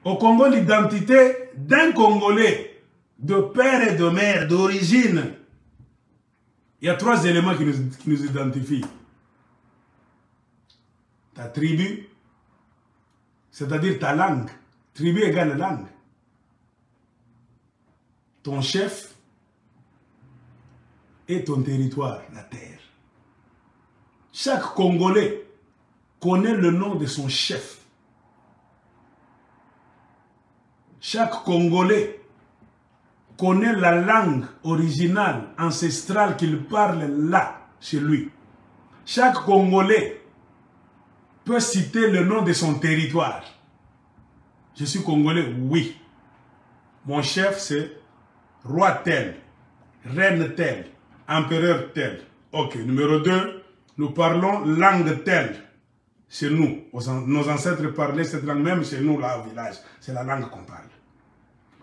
Au Congo, l'identité d'un Congolais, de père et de mère, d'origine, il y a 3 éléments qui nous identifient. Ta tribu, c'est-à-dire ta langue. Tribu égale langue. Ton chef et ton territoire, la terre. Chaque Congolais connaît le nom de son chef. Chaque Congolais connaît la langue originale, ancestrale qu'il parle là, chez lui. Chaque Congolais peut citer le nom de son territoire. Je suis Congolais, oui. Mon chef, c'est roi tel, reine tel, empereur tel. Ok, numéro 2, nous parlons langue telle. Chez nous, nos ancêtres parlaient cette langue, même chez nous, là, au village, c'est la langue qu'on parle.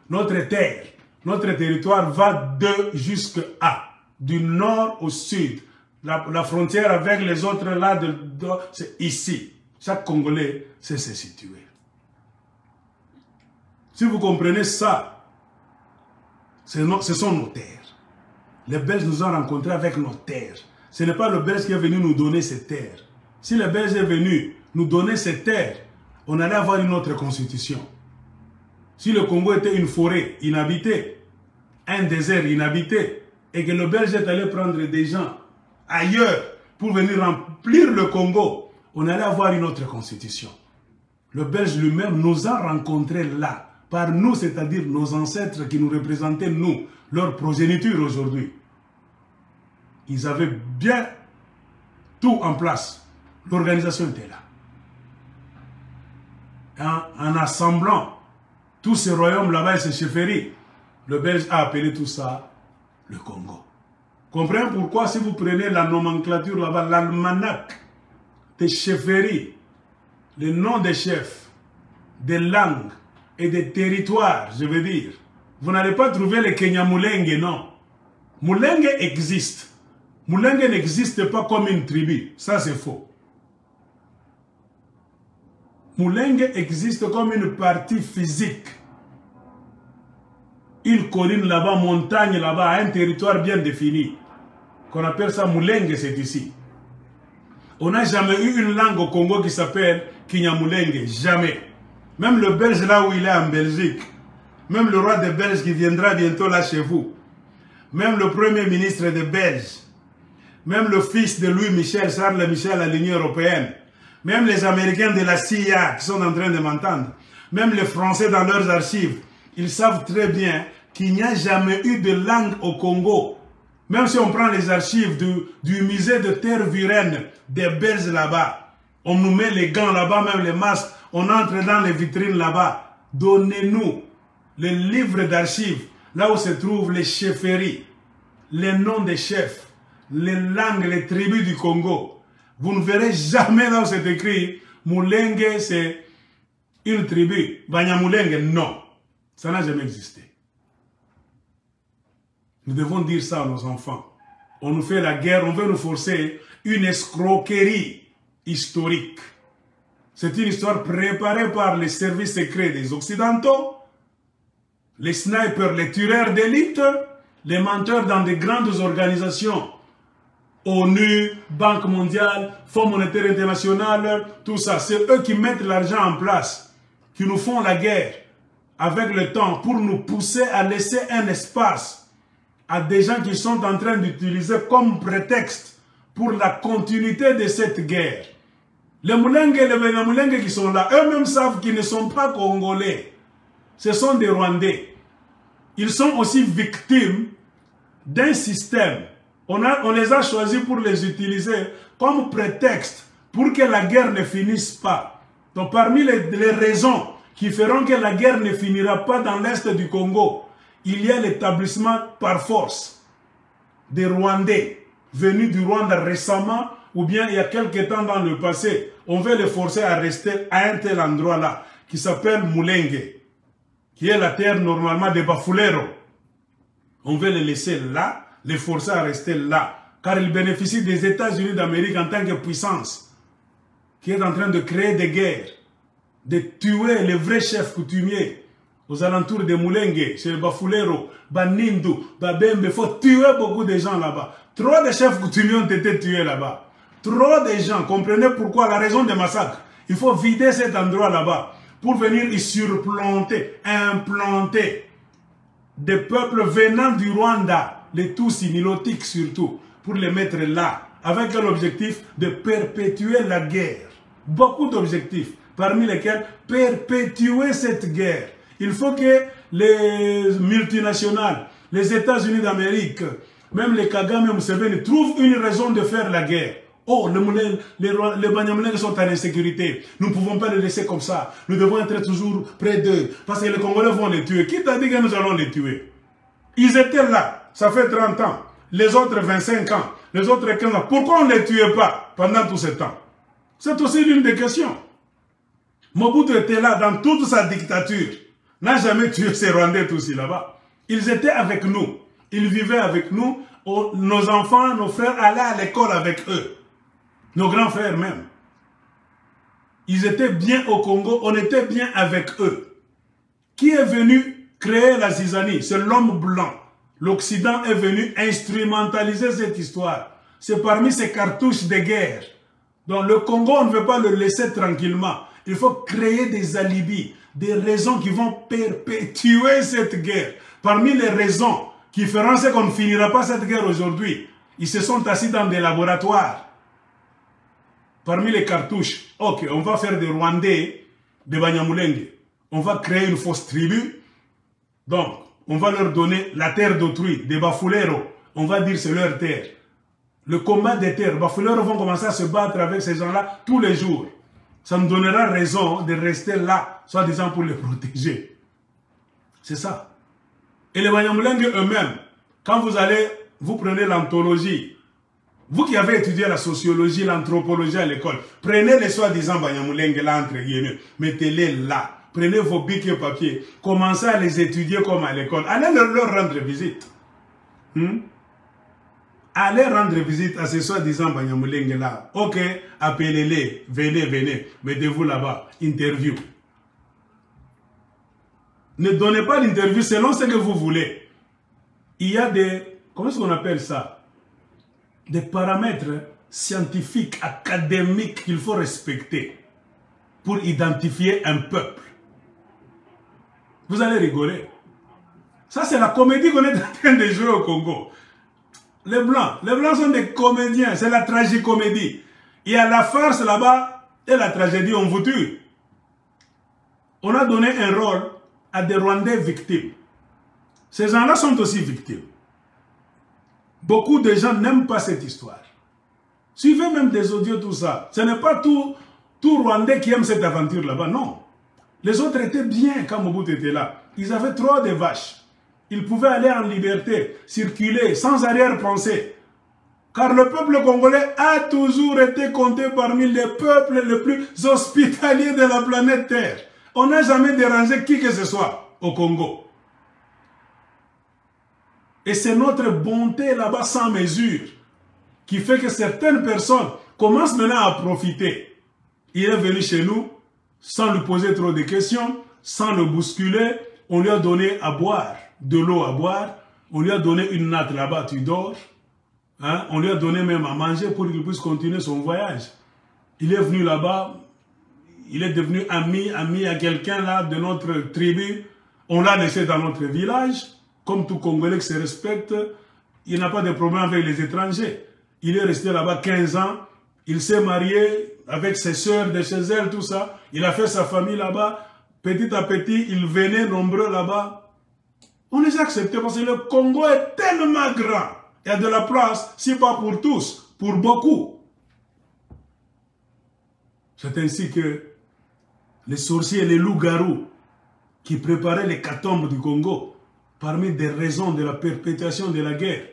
Notre terre, notre territoire va de jusqu'à, du nord au sud. La frontière avec les autres, là, c'est ici. Chaque Congolais sait se situer. Si vous comprenez ça, ce sont nos terres. Les Belges nous ont rencontrés avec nos terres. Ce n'est pas le Belge qui est venu nous donner ces terres. Si le Belge est venu nous donner ces terres, on allait avoir une autre constitution. Si le Congo était une forêt inhabitée, un désert inhabité, et que le Belge est allé prendre des gens ailleurs pour venir remplir le Congo, on allait avoir une autre constitution. Le Belge lui-même nous a rencontrés là, par nous, c'est-à-dire nos ancêtres qui nous représentaient, nous, leur progéniture aujourd'hui. Ils avaient bien tout en place. L'organisation était là. En assemblant tous ces royaumes là-bas et ces chefferies, le Belge a appelé tout ça le Congo. Comprenez pourquoi si vous prenez la nomenclature là-bas, l'almanach des chefferies, les noms des chefs, des langues et des territoires, je veux dire, vous n'allez pas trouver le Kenya Mulenge, non. Mulenge existe. Mulenge n'existe pas comme une tribu. Ça, c'est faux. Mulenge existe comme une partie physique. Une colline là-bas, montagne là-bas, un territoire bien défini. Qu'on appelle ça Mulenge, c'est ici. On n'a jamais eu une langue au Congo qui s'appelle Kinyamulenge. Jamais. Même le Belge là où il est en Belgique. Même le roi de Belge qui viendra bientôt là chez vous. Même le premier ministre de Belge. Même le fils de Louis Michel, Charles Michel à l'Union européenne. Même les Américains de la CIA qui sont en train de m'entendre. Même les Français dans leurs archives. Ils savent très bien qu'il n'y a jamais eu de langue au Congo. Même si on prend les archives du musée de Tervuren des Belges là-bas. On nous met les gants là-bas, même les masques. On entre dans les vitrines là-bas. Donnez-nous les livres d'archives, là où se trouvent les chefferies, les noms des chefs, les langues, les tribus du Congo. Vous ne verrez jamais là où c'est écrit Mulenge, c'est une tribu. Banyamulenge, non. Ça n'a jamais existé. Nous devons dire ça à nos enfants. On nous fait la guerre, on veut nous forcer une escroquerie historique. C'est une histoire préparée par les services secrets des Occidentaux, les snipers, les tueurs d'élite, les menteurs dans des grandes organisations, ONU, Banque mondiale, Fonds monétaire international, tout ça. C'est eux qui mettent l'argent en place, qui nous font la guerre avec le temps pour nous pousser à laisser un espace à des gens qui sont en train d'utiliser comme prétexte pour la continuité de cette guerre. Les Mulenge et les Banyamulenge qui sont là, eux-mêmes savent qu'ils ne sont pas Congolais. Ce sont des Rwandais. Ils sont aussi victimes d'un système. On les a choisis pour les utiliser comme prétexte pour que la guerre ne finisse pas. Donc parmi les raisons qui feront que la guerre ne finira pas dans l'est du Congo, il y a l'établissement par force des Rwandais venus du Rwanda récemment ou bien il y a quelque temps dans le passé. On veut les forcer à rester à un tel endroit-là qui s'appelle Mulenge, qui est la terre normalement des Bafulero. On veut les laisser là, les forcer à rester là, car ils bénéficient des États-Unis d'Amérique en tant que puissance, qui est en train de créer des guerres de tuer les vrais chefs coutumiers aux alentours de Moulengue, chez Bafulero, Banindu, Babembe. Il faut tuer beaucoup de gens là-bas. Trop de chefs coutumiers ont été tués là-bas. Trop de gens. Comprenez pourquoi la raison des massacres. Il faut vider cet endroit là-bas pour venir y surplanter, implanter des peuples venant du Rwanda, les Tutsis, nilotiques surtout, pour les mettre là, avec l'objectif de perpétuer la guerre. Beaucoup d'objectifs, parmi lesquels perpétuer cette guerre. Il faut que les multinationales, les États-Unis d'Amérique, même les Kagame et Museveni trouvent une raison de faire la guerre. Oh, les Banyamulenge sont en insécurité. Nous ne pouvons pas les laisser comme ça. Nous devons être toujours près d'eux. Parce que les Congolais vont les tuer. Qui t'a dit que nous allons les tuer? Ils étaient là. Ça fait 30 ans. Les autres 25 ans. Les autres 15 ans. Pourquoi on ne les tuait pas pendant tout ce temps? C'est aussi l'une des questions. Mobutu était là dans toute sa dictature. N'a jamais tué ces Rwandais tous là-bas. Ils étaient avec nous. Ils vivaient avec nous. Nos enfants, nos frères allaient à l'école avec eux. Nos grands frères même. Ils étaient bien au Congo. On était bien avec eux. Qui est venu créer la zizanie? C'est l'homme blanc. L'Occident est venu instrumentaliser cette histoire. C'est parmi ces cartouches de guerre. Donc le Congo, on ne veut pas le laisser tranquillement. Il faut créer des alibis, des raisons qui vont perpétuer cette guerre. Parmi les raisons qui feront c'est qu'on ne finira pas cette guerre aujourd'hui, ils se sont assis dans des laboratoires. Parmi les cartouches, ok, on va faire des Rwandais, des Banyamulenge. On va créer une fausse tribu. Donc, on va leur donner la terre d'autrui, des Bafulero. On va dire c'est leur terre. Le combat des terres, Bafulero vont commencer à se battre avec ces gens-là tous les jours. Ça nous donnera raison de rester là, soi-disant pour les protéger. C'est ça. Et les Banyamulenge eux-mêmes, quand vous prenez l'anthologie, vous qui avez étudié la sociologie, l'anthropologie à l'école, prenez les soi-disant Banyamulenge là, entre guillemets, mettez-les là. Prenez vos bics et papiers, commencez à les étudier comme à l'école. Allez leur rendre visite. Allez rendre visite à ces soi-disant Banyamulenge là. Ok, appelez-les, venez, mettez-vous là-bas, interview. Ne donnez pas l'interview selon ce que vous voulez. Il y a des, comment est-ce qu'on appelle ça? Des paramètres scientifiques, académiques qu'il faut respecter pour identifier un peuple. Vous allez rigoler. Ça, c'est la comédie qu'on est en train de jouer au Congo. Les Blancs sont des comédiens. C'est la tragicomédie. Il y a la farce là-bas et la tragédie, on vous tue. On a donné un rôle à des Rwandais victimes. Ces gens-là sont aussi victimes. Beaucoup de gens n'aiment pas cette histoire. Suivez même des audios, tout ça. Ce n'est pas tout Rwandais qui aime cette aventure là-bas, non. Les autres étaient bien quand Mobutu était là. Ils avaient trop de vaches. Ils pouvaient aller en liberté, circuler, sans arrière-pensée. Car le peuple congolais a toujours été compté parmi les peuples les plus hospitaliers de la planète Terre. On n'a jamais dérangé qui que ce soit au Congo. Et c'est notre bonté là-bas sans mesure qui fait que certaines personnes commencent maintenant à profiter. Il est venu chez nous sans lui poser trop de questions, sans le bousculer. On lui a donné à boire, de l'eau à boire. On lui a donné une natte là-bas, tu dors. Hein? On lui a donné même à manger pour qu'il puisse continuer son voyage. Il est venu là-bas. Il est devenu ami à quelqu'un là de notre tribu. On l'a laissé dans notre village. Comme tout Congolais qui se respecte, il n'a pas de problème avec les étrangers. Il est resté là-bas 15 ans. Il s'est marié avec ses sœurs de chez elle, tout ça. Il a fait sa famille là-bas. Petit à petit, ils venaient nombreux là-bas. On les a acceptés parce que le Congo est tellement grand. Il y a de la place, si pas pour tous, pour beaucoup. C'est ainsi que les sorciers et les loups-garous qui préparaient l'hécatombe du Congo, parmi des raisons de la perpétuation de la guerre,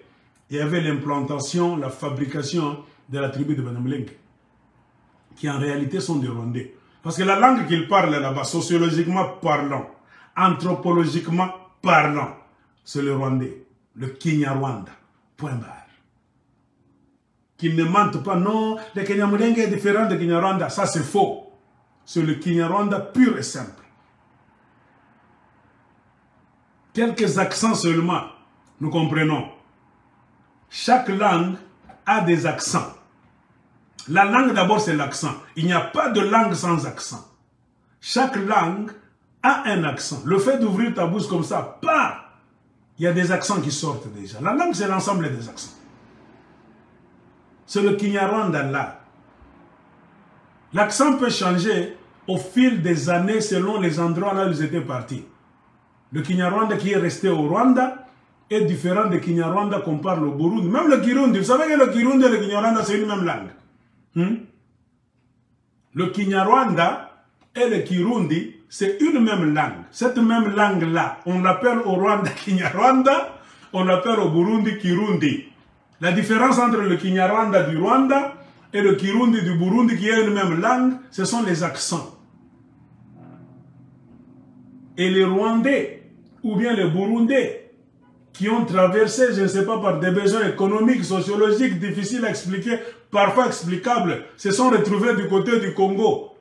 il y avait l'implantation, la fabrication de la tribu de Banyamulenge, qui en réalité sont des Rwandais. Parce que la langue qu'ils parlent là-bas, sociologiquement parlant, anthropologiquement parlant, c'est le Rwandais, le Kinyarwanda, point barre. Qu'ils ne mentent pas, non, le Kinyamulenge est différent de Kinyarwanda, ça c'est faux. c'est le Kinyarwanda pur et simple. Quelques accents seulement, nous comprenons. Chaque langue a des accents. La langue d'abord c'est l'accent. Il n'y a pas de langue sans accent. Chaque langue a un accent. Le fait d'ouvrir ta bouche comme ça, il y a des accents qui sortent déjà. La langue c'est l'ensemble des accents. C'est le Kinyarwanda là. L'accent peut changer au fil des années selon les endroits là où ils étaient partis. Le Kinyarwanda qui est resté au Rwanda est différent du Kinyarwanda qu'on parle au Burundi. Même le Kirundi, vous savez que le Kirundi et le Kinyarwanda c'est une même langue. Le Kinyarwanda et le Kirundi c'est une même langue. Cette même langue-là, on l'appelle au Rwanda Kinyarwanda, on l'appelle au Burundi Kirundi. La différence entre le Kinyarwanda du Rwanda et le Kirundi du Burundi qui est une même langue, ce sont les accents. Et les Rwandais, ou bien les Burundais, qui ont traversé, je ne sais pas, par des besoins économiques, sociologiques, difficiles à expliquer, parfois explicables, se sont retrouvés du côté du Congo.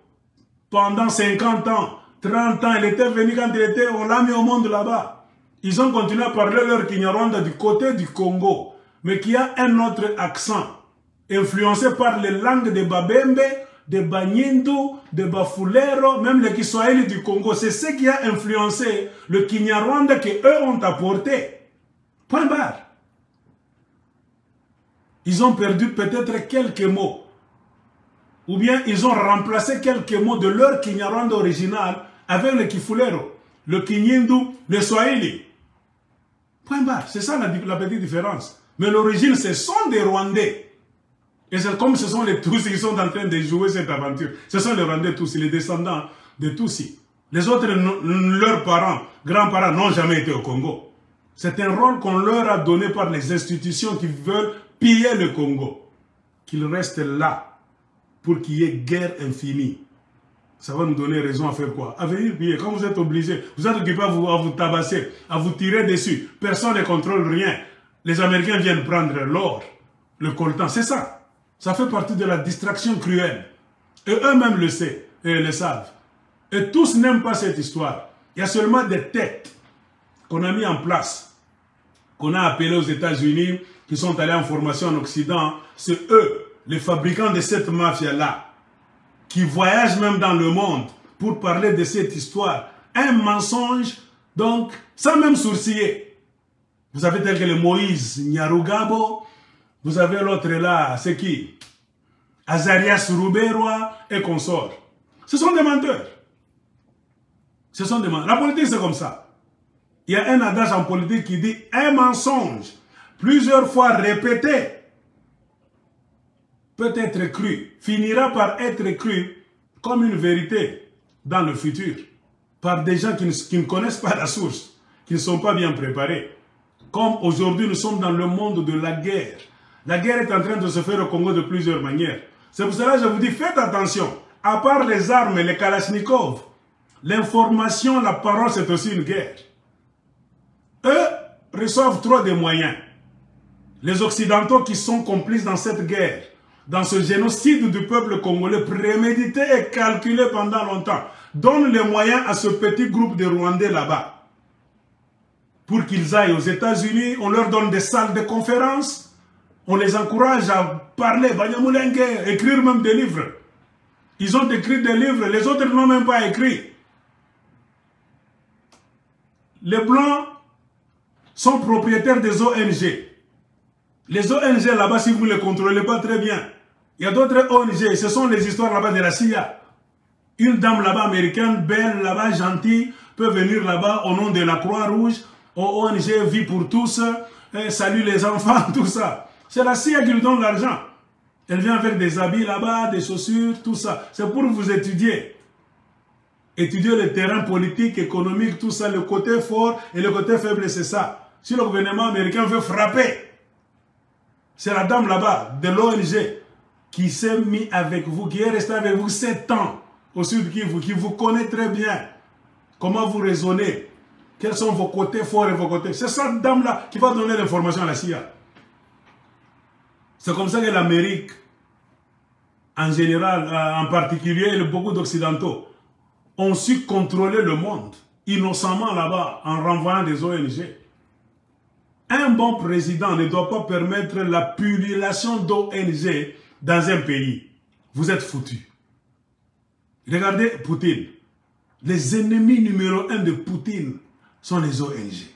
Pendant 50 ans, 30 ans, il était venu quand il était, on l'a mis au monde là-bas. Ils ont continué à parler leur Kinyarwanda du côté du Congo, mais qui a un autre accent, influencé par les langues de Babembe, de Banyindu, de Bafulero, même les Kiswahili du Congo. C'est ce qui a influencé le Kinyarwanda qu'eux ont apporté. Point barre. Ils ont perdu peut-être quelques mots. Ou bien ils ont remplacé quelques mots de leur Kinyarwanda original avec le Kifulero, le Kinyindu, le Swahili. Point barre. C'est ça la petite différence. Mais l'origine, ce sont des Rwandais. Et c'est comme ce sont les Tutsis qui sont en train de jouer cette aventure. Ce sont les Rwandais Tutsis, les descendants de Tutsis. Les autres, leurs parents, grands-parents n'ont jamais été au Congo. C'est un rôle qu'on leur a donné par les institutions qui veulent piller le Congo. Qu'ils restent là pour qu'il y ait guerre infinie. Ça va nous donner raison à faire quoi? À venir piller. Quand vous êtes obligés, vous êtes occupés à vous tabasser, à vous tirer dessus. Personne ne contrôle rien. Les Américains viennent prendre l'or, le coltan. C'est ça. Ça fait partie de la distraction cruelle. Et eux-mêmes le savent. Et le savent. Et tous n'aiment pas cette histoire. Il y a seulement des têtes qu'on a mis en place, qu'on a appelées aux États-Unis, qui sont allés en formation en Occident. C'est eux, les fabricants de cette mafia-là, qui voyagent même dans le monde pour parler de cette histoire. Un mensonge, donc, sans même sourciller. Vous avez tel que le Moïse Nyarugabo, vous avez l'autre là, c'est qui? Azarias Ruberwa et consorts. Ce sont des menteurs. Ce sont des menteurs. La politique, c'est comme ça. Il y a un adage en politique qui dit un mensonge, plusieurs fois répété, peut être cru, finira par être cru comme une vérité dans le futur, par des gens qui ne connaissent pas la source, qui ne sont pas bien préparés. Comme aujourd'hui, nous sommes dans le monde de la guerre. La guerre est en train de se faire au Congo de plusieurs manières. C'est pour cela que je vous dis, faites attention. À part les armes, les kalachnikovs, l'information, la parole, c'est aussi une guerre. Eux reçoivent trop de moyens. Les Occidentaux qui sont complices dans cette guerre, dans ce génocide du peuple congolais, prémédité et calculé pendant longtemps, donnent les moyens à ce petit groupe de Rwandais là-bas. Pour qu'ils aillent aux États-Unis, on leur donne des salles de conférences. On les encourage à parler, écrire même des livres. Ils ont écrit des livres, les autres n'ont même pas écrit. Les Blancs sont propriétaires des ONG. Les ONG là-bas, si vous ne les contrôlez pas très bien, il y a d'autres ONG, ce sont les histoires là-bas de la CIA. Une dame là-bas américaine, belle, là-bas, gentille, peut venir là-bas au nom de la Croix-Rouge, au ONG Vie pour tous, Salut les enfants, tout ça. C'est la CIA qui lui donne l'argent. Elle vient avec des habits là-bas, des chaussures, tout ça. C'est pour vous étudier. Étudier le terrain politique, économique, tout ça, le côté fort et le côté faible, c'est ça. Si le gouvernement américain veut frapper, c'est la dame là-bas, de l'ONG, qui s'est mis avec vous, qui est resté avec vous 7 ans au Sud Kivu, qui vous connaît très bien. Comment vous raisonnez, quels sont vos côtés forts et vos côtés. C'est cette dame-là qui va donner l'information à la CIA. C'est comme ça que l'Amérique en général, en particulier beaucoup d'Occidentaux, ont su contrôler le monde innocemment là-bas en renvoyant des ONG. Un bon président ne doit pas permettre la pullulation d'ONG dans un pays. Vous êtes foutus. Regardez Poutine. Les ennemis numéro 1 de Poutine sont les ONG.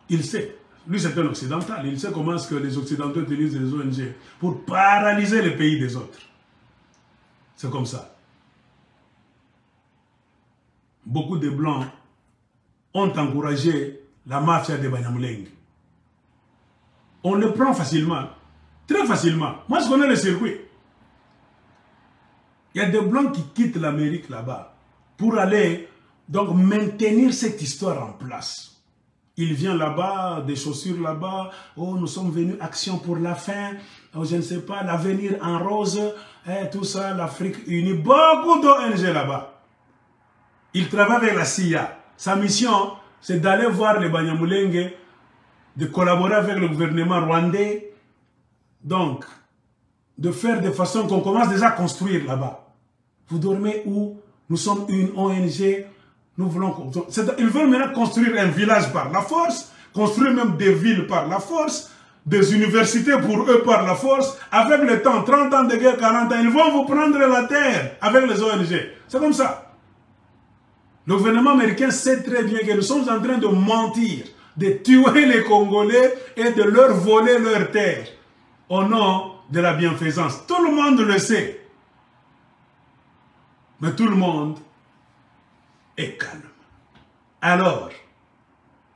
Il sait. Lui, c'est un occidental. Il sait comment est-ce que les occidentaux utilisent les ONG pour paralyser les pays des autres. C'est comme ça. Beaucoup de Blancs ont encouragé la mafia de Banyamulenge. On le prend facilement. Très facilement. Moi, je connais le circuit. Il y a des Blancs qui quittent l'Amérique là-bas pour aller donc maintenir cette histoire en place. Il vient là-bas, des chaussures là-bas. Oh, nous sommes venus, action pour la faim. Oh, je ne sais pas, l'avenir en rose. Tout ça, l'Afrique unie. Beaucoup d'ONG là-bas. Il travaille avec la CIA. Sa mission, c'est d'aller voir les Banyamulenge, de collaborer avec le gouvernement rwandais. Donc, de faire de façon qu'on commence déjà à construire là-bas. Vous dormez où? Nous sommes une ONG. Nous voulons... Ils veulent maintenant construire un village par la force, construire même des villes par la force, des universités pour eux par la force. Avec le temps, 30 ans de guerre, 40 ans, ils vont vous prendre la terre avec les ONG. C'est comme ça. Le gouvernement américain sait très bien que nous sommes en train de mentir, de tuer les Congolais et de leur voler leur terre au nom de la bienfaisance. Tout le monde le sait. Mais tout le monde est calme. Alors,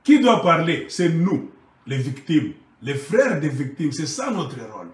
qui doit parler? C'est nous, les victimes, les frères des victimes. C'est ça notre rôle.